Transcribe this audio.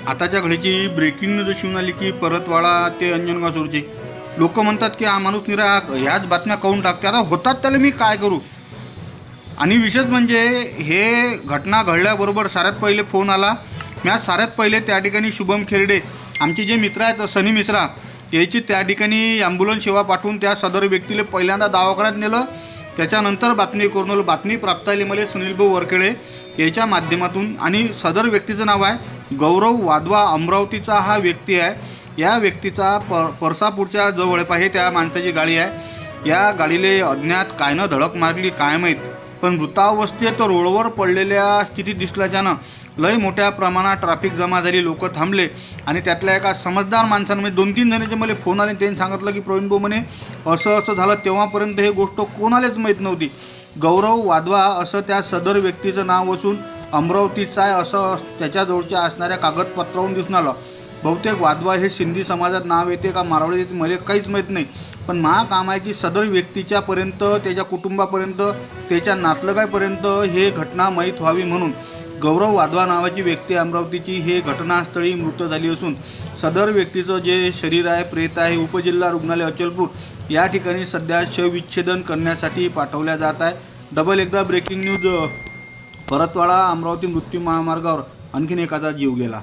आताच्या घडीची breaking news अशी आली की परतवाडा ते अंजनगाव सोडचे लोक म्हणतात की हा माणूस निरा ह्याच बातम्या काढून टाकते. आता होतात त्याला मी काय करू. आणि विशेष म्हणजे हे घटना घडल्याबरोबर साऱ्यात पहिले फोन आला. मी आज साऱ्यात पहिले त्या ठिकाणी शुभम खेरडे आमचे जे मित्र आहेत सनी मिश्रा याची त्या ठिकाणी ॲम्ब्युलन्स सेवा पाठवून त्या सदर व्यक्तीला पहिल्यांदा दवाखान्यात नेलं. त्याच्यानंतर बातमी करून बातमी प्राप्त झाली मला सुनीलभाऊ वरखेडे याच्या माध्यमातून. आणि सदर व्यक्तीचं नाव आहे गौरव वाधवा. अमरावतीचा हा व्यक्ती आहे. या व्यक्तीचा परसापूरच्या जवळ पाहिजे त्या माणसाची गाडी आहे. या गाडीले अज्ञात कायनं धडक मारली काय माहीत, पण मृतावस्थेत रोडवर पडलेल्या स्थितीत दिसल्याच्यानं लय मोठ्या प्रमाणात ट्रॅफिक जमा झाली. लोक थांबले आणि त्यातल्या एका समजदार माणसानं म्हणजे 2-3 जणांचे मला फोन आले. त्यांनी सांगितलं की प्रवीण भाऊ म्हणे असं झालं. तेव्हापर्यंत हे गोष्ट कोणालाच माहीत नव्हती. गौरव वाधवा असं त्या सदर व्यक्तीचं नाव असून अमरावतीचं आहे असं त्याच्याजवळच्या असणाऱ्या कागदपत्रावरून दिसून आलं. बहुतेक वाधवा हे सिंधी समाजात नाव येते का मारवाडी येते मला काहीच माहीत नाही, पण महाकामाची सदर व्यक्तीच्यापर्यंत त्याच्या कुटुंबापर्यंत त्याच्या नातलगापर्यंत हे घटना माहीत व्हावी म्हणून गौरव वाधवा नावाची व्यक्ती अमरावतीची हे घटनास्थळी मृत झाली असून सदर व्यक्तीचं जे शरीर आहे प्रेत आहे उपजिल्हा रुग्णालय अचलपूर या ठिकाणी सध्या शवविच्छेदन करण्यासाठी पाठवल्या जात आहे. डबल एकदा ब्रेकिंग न्यूज. परतवाडा अमरावती मृत्यू महामार्गावर आणखीन एकाचा जीव गेला.